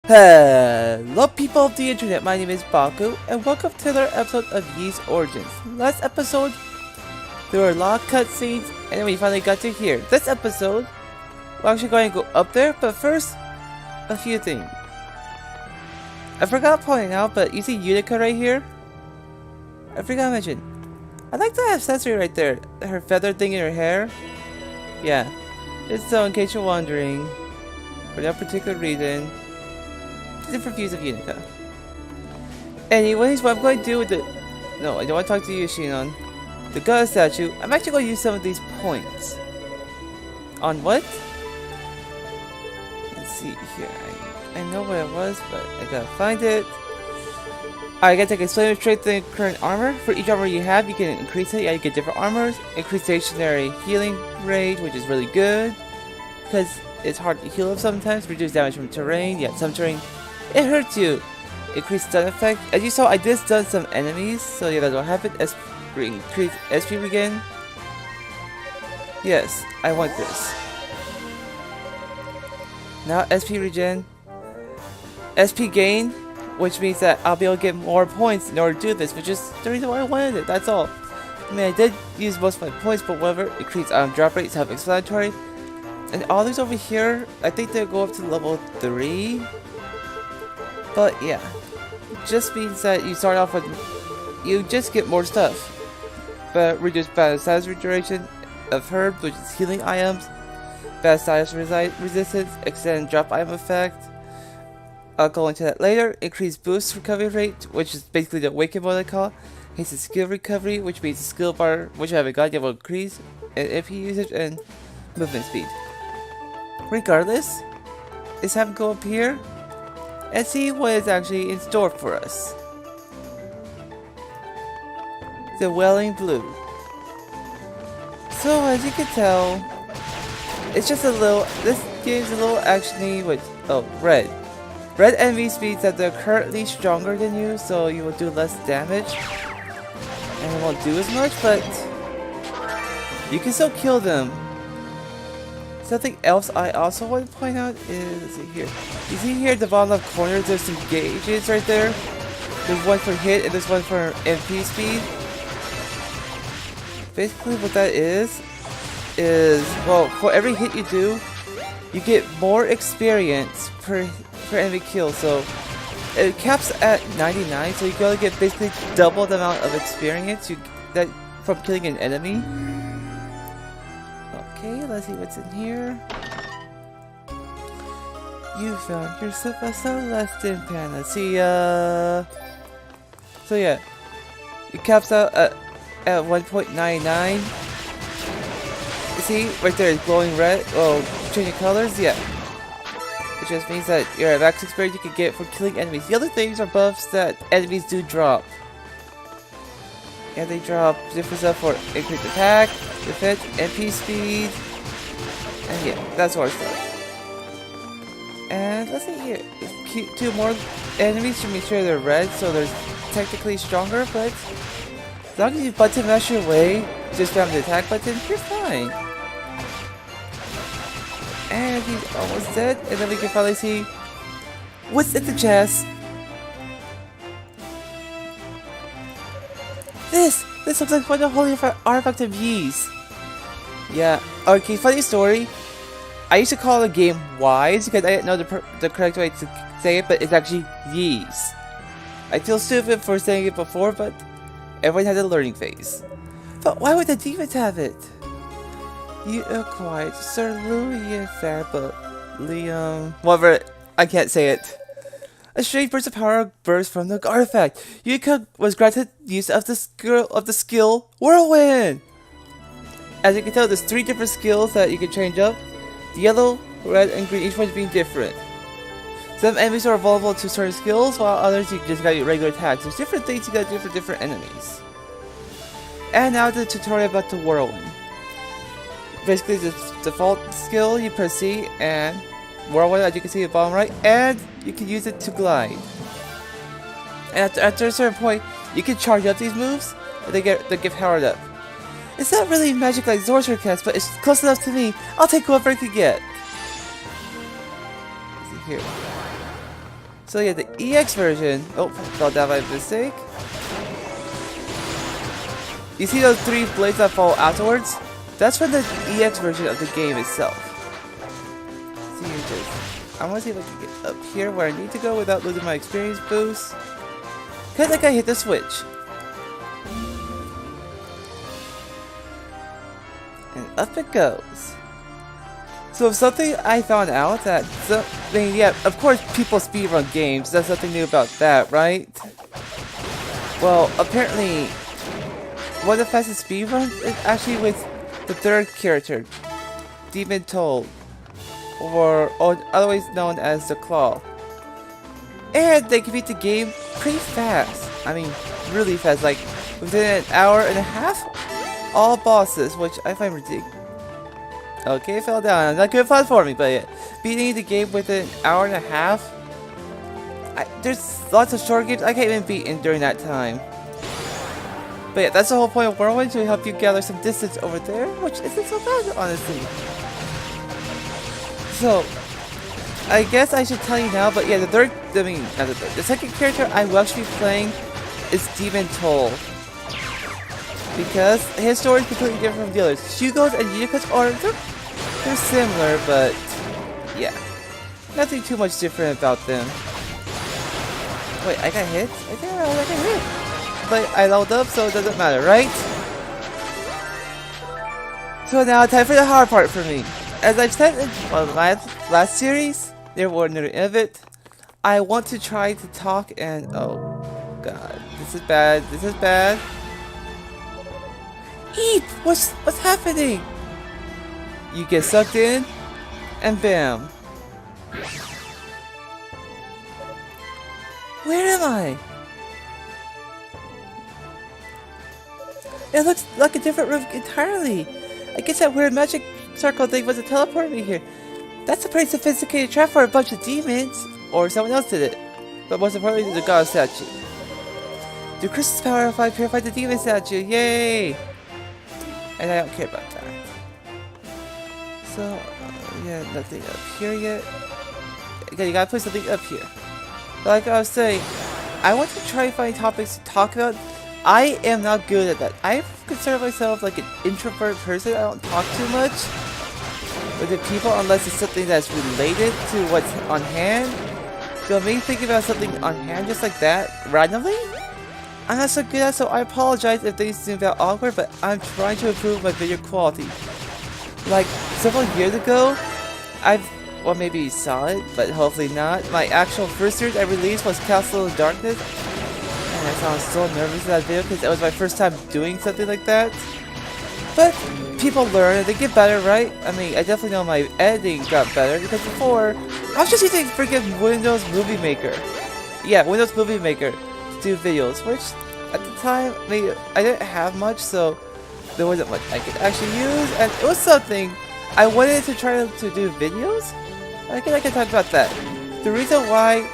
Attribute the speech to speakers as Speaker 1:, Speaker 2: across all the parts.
Speaker 1: Hello people of the internet, my name is Baku, and welcome to another episode of Yee's Origins. Last episode, there were a lot of cutscenes, and then we finally got to here. This episode, we're actually going to go up there, but first, a few things. I forgot pointing out, but you see Yunica right here? I forgot to mention. I like that accessory right there, her feather thing in her hair. Yeah, it's so in case you're wondering, for no particular reason. Different views of Yunica. Anyways, what I'm going to do with the... No, I don't want to talk to you, Shinon. The god statue, I'm actually going to use some of these points. On what? Let's see here. I know what it was, but I gotta find it. I gotta take a explainer straight to the current armor. For each armor you have, you can increase it. You get different armors. Increase stationary healing rate, which is really good. Because it's hard to heal up sometimes. Reduce damage from terrain. Yeah, some terrain... It hurts you. Increased stun effect. As you saw, I did stun some enemies, so yeah, that's what happened. Increase SP again. Yes, I want this. Now SP regen. SP gain, which means that I'll be able to get more points in order to do this, which is the reason why I wanted it, that's all. I mean, I did use most of my points, but whatever. Increased drop rate, self-explanatory. And all these over here, I think they'll go up to level 3. But yeah, just means that you start off with, you just get more stuff. But reduce battle status regeneration of herbs, which is healing items. Battle status resistance, extend drop item effect. I'll go into that later. Increase boost recovery rate, which is basically the awaken mode I call it. Hasten skill recovery, which means skill bar, which I haven't got yet, will increase. And MP usage and movement speed. Regardless, let's have it go up here and see what is actually in store for us. The Welling Blue. So as you can tell, it's just a little, this game's a little actiony with, oh, red. Red enemies means that they're currently stronger than you, so you will do less damage. And it won't do as much, but you can still kill them. Something else I also want to point out is, let's see here. You see here at the bottom left corner, there's some gauges right there. There's one for hit and there's one for MP speed. Basically what that is, well, for every hit you do, you get more experience per enemy kill. So it caps at 99, so you gotta get basically double the amount of experience that from killing an enemy. Okay, let's see what's in here. You found yourself a Celestian Panacea. So yeah, it caps out at 1.99. You see, right there is glowing red. Oh, changing colors, yeah. It just means that your max experience you can get for killing enemies. The other things are buffs that enemies do drop. And they drop different stuff for increased attack, defense, MP speed, and yeah, that sort of stuff. And let's see here, keep 2 more enemies to make sure they're red, so they're technically stronger, but as long as you button mash your way, just spam the attack button, you're fine. And he's almost dead, and then we can finally see what's in the chest. This looks like one of the holy artifact of Yee's. Yeah. Okay, funny story. I used to call the game Wise because I didn't know the correct way to say it, but it's actually Yee's. I feel stupid for saying it before, but everyone has a learning phase. But why would the demons have it? You acquired Sir Louis and Fabba, Liam. Whatever, I can't say it. A strange burst of power burst from the artifact. Yunica was granted use of the skill Whirlwind. As you can tell, there's 3 different skills that you can change up. The yellow, red, and green, each one being different. Some enemies are vulnerable to certain skills, while others you just got your regular attacks. There's different things you gotta do for different enemies. And now the tutorial about the Whirlwind. Basically, the default skill, you press C and Whirlwind, as you can see at the bottom right, and you can use it to glide. And after a certain point, you can charge up these moves, and they get powered up. It's not really magic like Sorcerer Cast, but it's close enough to me. I'll take whatever I can get. Let's see here. So yeah, the EX version. Oh, fell down by mistake. You see those 3 blades that fall afterwards? That's from the EX version of the game itself. See, I want to see if I can get up here where I need to go without losing my experience boost. Cause like I hit the switch. And up it goes. So something I found out that yeah, of course people speedrun games. There's nothing new about that, right? Well, apparently one of the fastest speedruns is actually with the 3rd character, Demon Toll, or otherwise known as the Claw. And they can beat the game pretty fast. I mean, really fast, like within an hour and a half. All bosses, which I find ridiculous. Okay, it fell down. Not good fun for me, but yeah, beating the game within an hour and a half. There's lots of short games I can't even beat in during that time. But yeah, that's the whole point of Whirlwind, to help you gather some distance over there, which isn't so bad, honestly. So, I guess I should tell you now, but yeah, the 2nd character I will actually be playing is Demon Toll. Because his story is completely different from the others. Hugo's and Yunica's are, they're similar, but yeah. Nothing too much different about them. Wait, I got hit? I think I got hit. But I leveled up, so it doesn't matter, right? So now, time for the hard part for me. As I've said in last series, there were near the end of it, I want to try to talk and... oh, God. This is bad. This is bad. Eep! What's happening? You get sucked in, and bam. Where am I? It looks like a different room entirely. I guess that weird magic circle thing was a teleport me here. That's a pretty sophisticated trap for a bunch of demons. Or someone else did it. But most importantly, the god statue. The crystal's power if I purified the demon statue. Yay! And I don't care about that. So, yeah, nothing up here yet. Okay, you gotta put something up here. But like I was saying, I want to try and find topics to talk about. I am not good at that. I consider myself like an introvert person. I don't talk too much with the people unless it's something that's related to what's on hand. So me thinking about something on hand just like that randomly, I'm not so good at, so I apologize if things seem about awkward, but I'm trying to improve my video quality. Like, several years ago, well, maybe you saw it, but hopefully not. My actual first series I released was Castle of Darkness, and I sound so nervous in that video because it was my first time doing something like that. But people learn and they get better, right? I mean, I definitely know my editing got better because before, I was just using freaking Windows Movie Maker. Yeah, Windows Movie Maker to do videos, which at the time, I mean, I didn't have much, so there wasn't much I could actually use, and it was something I wanted to try to do videos. I can talk about that. The reason why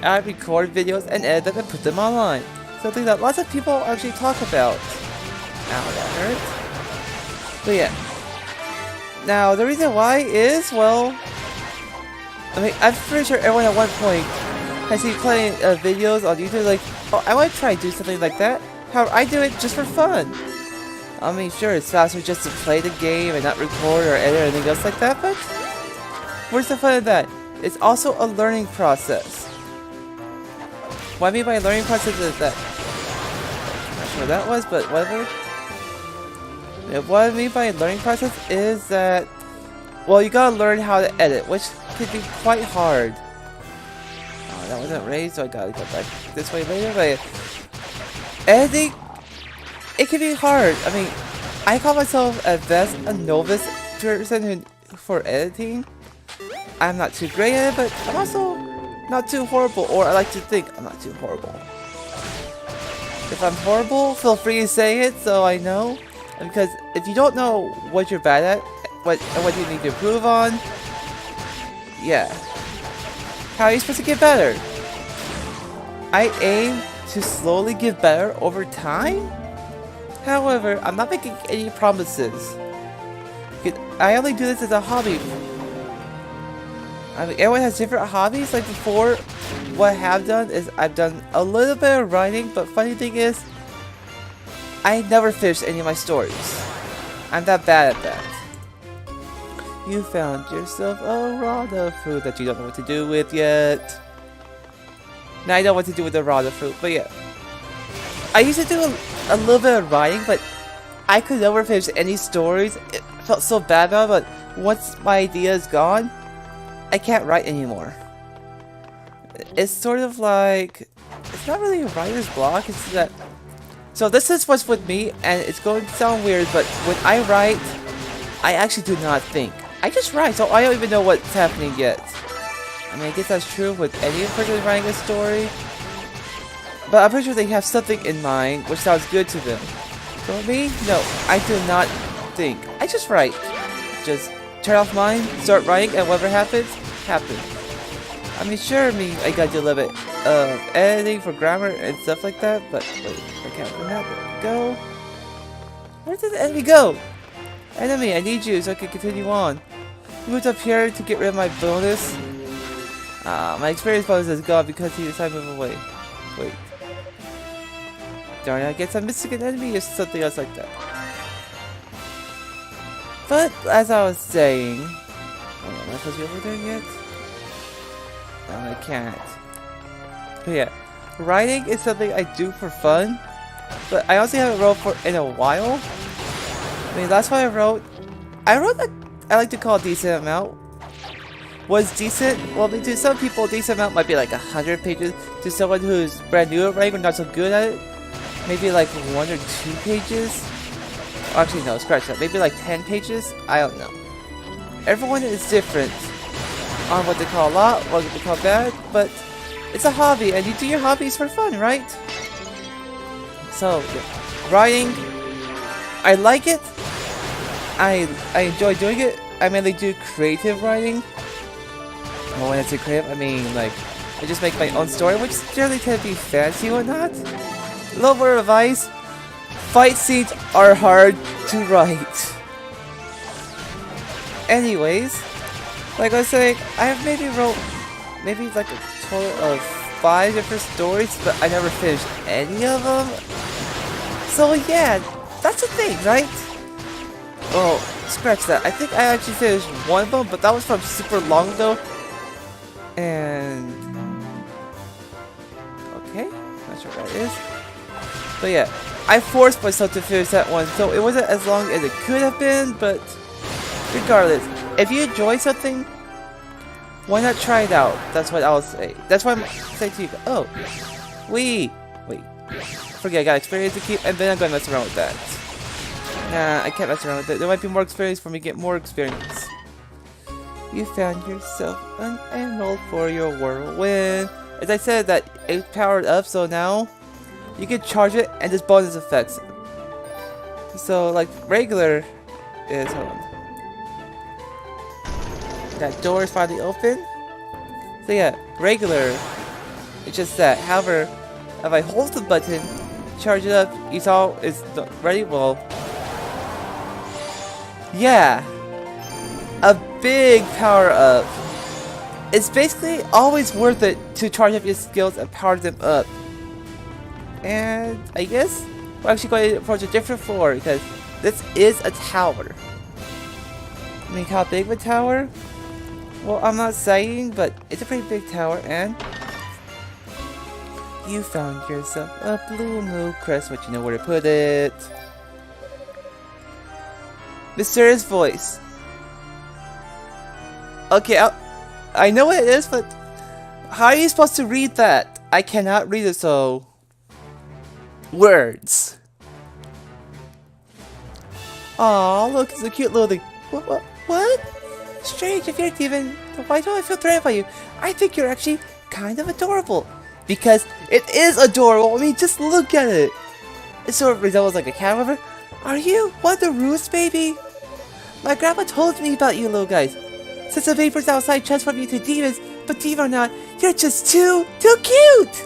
Speaker 1: I record videos and edit them and put them online. Something that lots of people actually talk about. Ow, that hurt. But yeah. Now, the reason why is, well, I mean, I'm pretty sure everyone at one point has seen playing videos on YouTube like, oh, I want to try to do something like that. However, I do it just for fun. I mean, sure, it's faster just to play the game and not record or edit or anything else like that, but where's the fun of that? It's also a learning process. What I mean by learning process is that, I'm not sure what that was, but whatever. Yeah, what I mean by learning process is that, well, you gotta learn how to edit, which can be quite hard. Oh, that wasn't raised, so I gotta go back this way later, but editing, it can be hard. I mean, I call myself at best a novice person for editing. I'm not too great at it, but I'm also not too horrible, or I like to think I'm not too horrible. If I'm horrible, feel free to say it so I know. Because if you don't know what you're bad at, what you need to improve on, yeah. How are you supposed to get better? I aim to slowly get better over time. However, I'm not making any promises. I only do this as a hobby. I mean, everyone has different hobbies. Like before, what I have done is I've done a little bit of writing, but funny thing is, I never finished any of my stories. I'm that bad at that. You found yourself a rada fruit that you don't know what to do with yet. Now I know what to do with the rada fruit, but yeah. I used to do a little bit of writing, but I could never finish any stories. It felt so bad about it, but once my idea is gone, I can't write anymore. It's sort of like, it's not really a writer's block, it's that... So this is what's with me, and it's going to sound weird, but when I write, I actually do not think. I just write, so I don't even know what's happening yet. I mean, I guess that's true with any person writing a story. But I'm pretty sure they have something in mind, which sounds good to them. For me, no, I do not think. I just write. Just turn off mine, start writing, and whatever happens, happens. I mean, sure, I gotta do a little bit of editing for grammar and stuff like that, but wait, I can't open that. There we go. Where did the enemy go? Enemy, I need you so I can continue on. Moved up here to get rid of my bonus. My experience bonus is gone because he decided to move away. Wait. Darn it, I guess I'm missing an enemy or something else like that. But, as I was saying... Oh, am I supposed to be over there yet? No, I can't. But yeah, writing is something I do for fun, but I also haven't wrote for in a while. I mean, that's why I wrote a, I like to call a decent amount. Was decent? Well, I mean, to some people, a decent amount might be like 100 pages. To someone who's brand new at writing or not so good at it, maybe like 1 or 2 pages. Actually, no, scratch that. Maybe like 10 pages? I don't know. Everyone is different on what they call a lot, what they call bad, but it's a hobby, and you do your hobbies for fun, right? So, yeah. Writing, I like it. I enjoy doing it. I mainly do creative writing. Well, when I say creative, I mean like I just make my own story, which generally tend to be fancy and whatnot. Little word of advice: fight scenes are hard to write. Anyways, like I was saying, I have maybe like a total of 5 different stories, but I never finished any of them. So yeah, that's the thing, right? Oh, scratch that. I think I actually finished one of them, but that was from super long ago. And... okay, not sure what that is. But yeah, I forced myself to finish that one, so it wasn't as long as it could have been, but regardless, if you enjoy something, why not try it out? That's what I'll say. That's what I'm saying to you. Oh, wait. Forget, I got experience to keep, and then I'm gonna mess around with that. Nah, I can't mess around with it. There might be more experience for me to get more experience. You found yourself an emerald for your whirlwind. As I said, that it's powered up, so now you can charge it and just bonus effects. So, like, regular is... hold on. That door is finally open. So yeah, regular, it's just that. However, if I hold the button, charge it up, you saw it's ready, well... yeah! A big power up. It's basically always worth it to charge up your skills and power them up. And I guess we're actually going to approach a different floor because this is a tower. I mean, how big of a tower? Well, I'm not saying, but it's a pretty big tower, and you found yourself a blue moo crest, but you know where to put it. Mysterious voice. Okay, I know what it is, but how are you supposed to read that? I cannot read it, so... words. Aw, look, it's a cute little thing. What? Strange, if you're even... why don't I feel threatened by you? I think you're actually kind of adorable. Because it is adorable. I mean, just look at it. It sort of resembles like a cat river. Are you one of the roost, baby? My grandma told me about you little guys. Since the vapors outside transform you to demons, but demon or not, you're just too cute!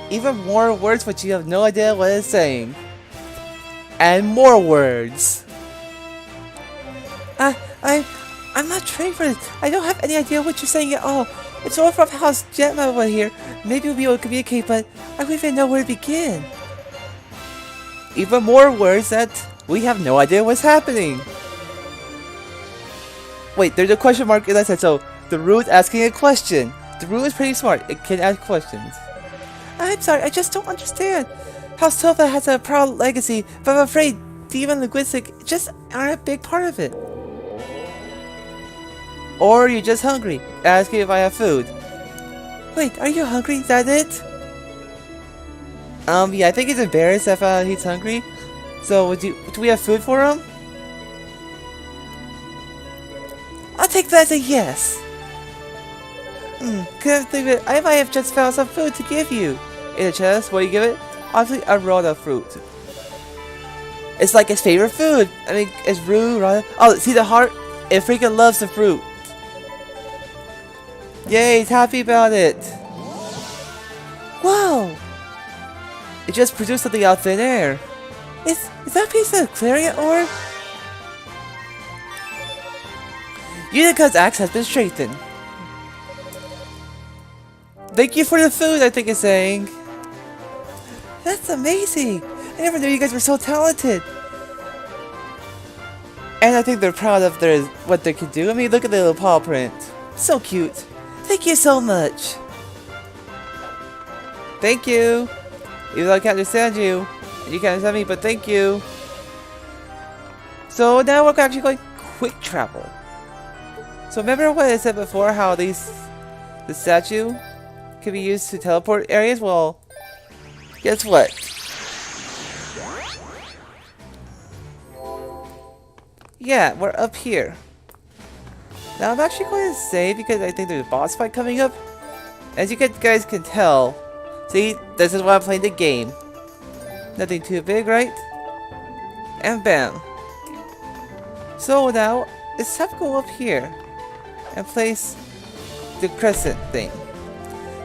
Speaker 1: Even more words, but you have no idea what it's saying. And more words. I, I, I'm not trained for this. I don't have any idea what you're saying at all. It's all from House Jetma over here. Maybe we'll be able to communicate, but I don't even know where to begin. Even more words that we have no idea what's happening. Wait, there's a question mark in that side, so the Rue's asking a question. The Rue is pretty smart. It can ask questions. I'm sorry, I just don't understand. House Tova has a proud legacy, but I'm afraid demon linguistics just aren't a big part of it. Or you're just hungry, asking if I have food. Wait, are you hungry? Is that it? Yeah, I think he's embarrassed if he's hungry. So, do we have food for him? I'll take that as a yes. Couldn't believe it. I might have just found some food to give you. In a chest, what do you give it? Obviously, a raw fruit. It's like his favorite food. I mean, it's Rue, raw. Oh, see the heart? It freaking loves the fruit. Yay, he's happy about it. Whoa! It just produced something out thin air. Is that a piece of clarion ore? Yunica's axe has been strengthened. Thank you for the food, I think it's saying. That's amazing! I never knew you guys were so talented. And I think they're proud of what they can do. I mean, look at the little paw print. So cute. Thank you so much. Thank you. Even though I can't understand you, and you can't understand me, but thank you. So now we're actually going quick travel. So remember what I said before, how the statue can be used to teleport areas? Well, guess what? Yeah, we're up here. Now I'm actually going to say, because I think there's a boss fight coming up. As you guys can tell, see, this is why I'm playing the game. Nothing too big, right? And bam. So now, let's have to go up here and place the crescent thing.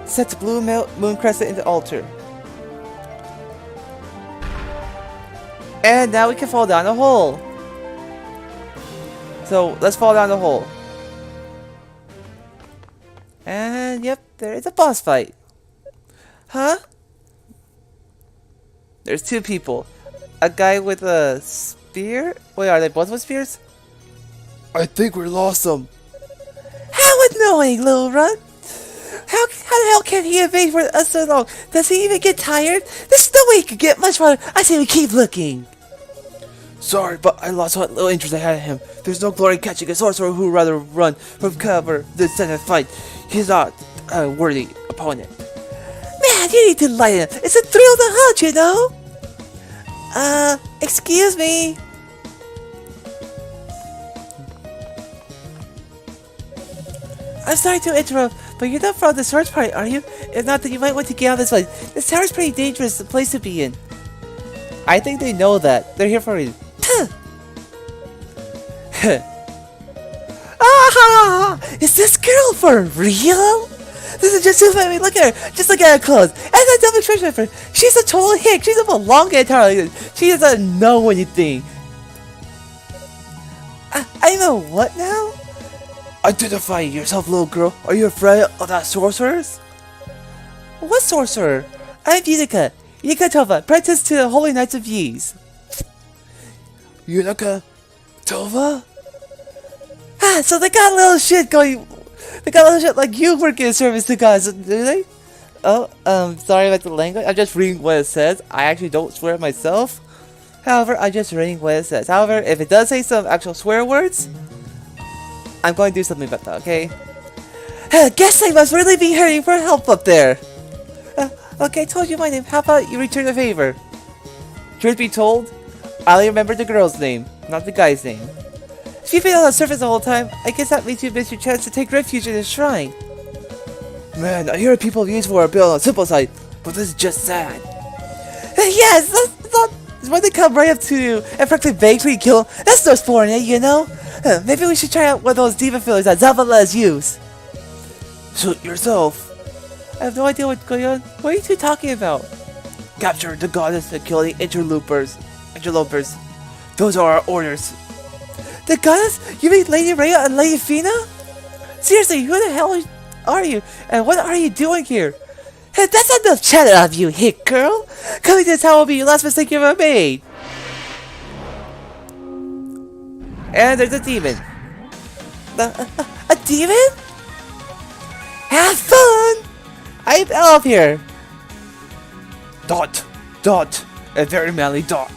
Speaker 1: Set the blue moon crescent in the altar. And now we can fall down the hole. So let's fall down the hole. And yep, there is a boss fight. Huh? There's two people. A guy with a spear? Wait, are they both with spears? I think we lost them. How annoying, little runt! How the hell can he evade for us so long? Does he even get tired? There's no way he could get much farther. I say we keep looking. Sorry, but I lost what little interest I had in him. There's no glory in catching a sorcerer who would rather run from cover than stand and fight. He's not a worthy opponent. Man, you need to lighten him. It's a thrill to hunt, you know? Excuse me. I'm sorry to interrupt, but you're not from the search party, are you? If not, then you might want to get out of this place. This tower's pretty dangerous place to be in. I think they know that. They're here for a reason. Ah! Is this girl for real? This is just too funny. Look at her. Just look at her clothes. And that double treasure for her. She's a total hick. She's a belong entirely. She doesn't know anything. I know what now? Identify yourself, little girl. Are you afraid of that sorceress? What sorcerer? I'm Yunica. Yunica Tova, apprentice to the Holy Knights of Ys. Yunica Tova? Ah, so they got a little shit going. They got a little shit like you work in service to guys, do they? Oh, sorry about the language. I'm just reading what it says. I actually don't swear myself. However, I'm just reading what it says. However, if it does say some actual swear words, I'm going to do something about that, okay? Guess I must really be hurrying for help up there. Okay, I told you my name. How about you return the favor? Truth be told, I only remember the girl's name, not the guy's name. If you've been on the surface the whole time, I guess that means you missed your chance to take refuge in the shrine. Man, I hear people use for a build on the simple side, but this is just sad. Yes, that's when they come right up to you and practically beg for you to kill them. That's no sporting it, you know? Maybe we should try out one of those demon fillers that Zavala's use. Shoot yourself. I have no idea what's going on. What are you two talking about? Capture the goddess and kill the interlopers. Those are our orders. The goddess? You mean Lady Rhea and Lady Fina? Seriously, who the hell are you? And what are you doing here? Hey, that's not enough chatter out of you, hit girl! Coming to this town will be your last mistake you ever made! And there's a demon. A demon? Have fun! I'm Elf here! Dot! Dot! A very manly dot.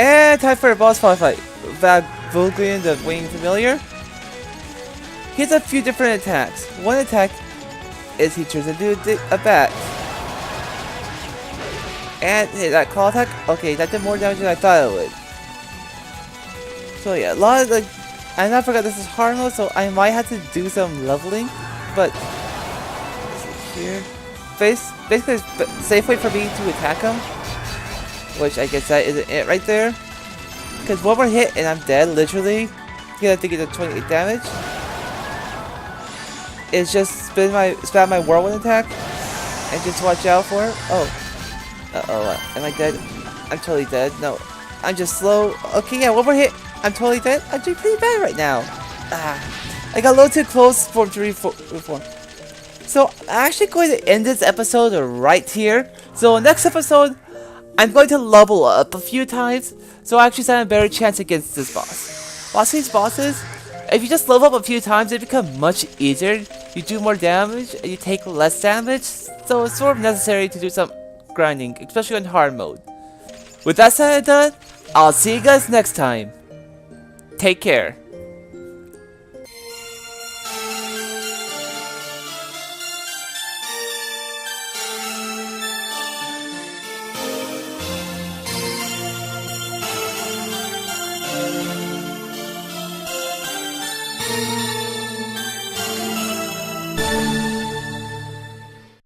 Speaker 1: And time for a boss fight. Vulcan, the winged familiar. He has a few different attacks. One attack is he turns into a bat. And that claw attack, okay, that did more damage than I thought it would. So yeah, a lot of I now forgot this is hard mode, so I might have to do some leveling. But here, basically, it's a safe way for me to attack him. Which I guess that isn't it right there. Because one more hit and I'm dead, literally. You have to get a 28 damage. It's just spam my whirlwind attack and just watch out for it. Oh, am I dead? I'm totally dead. No, I'm just slow. Okay, yeah, one more hit. I'm totally dead. I'm doing pretty bad right now. I got a little too close for him to reform. So I'm actually going to end this episode right here. So next episode, I'm going to level up a few times, so I actually stand a better chance against this boss. Watching these bosses, if you just level up a few times, it becomes much easier. You do more damage, and you take less damage, so it's sort of necessary to do some grinding, especially on hard mode. With that said and done, I'll see you guys next time. Take care.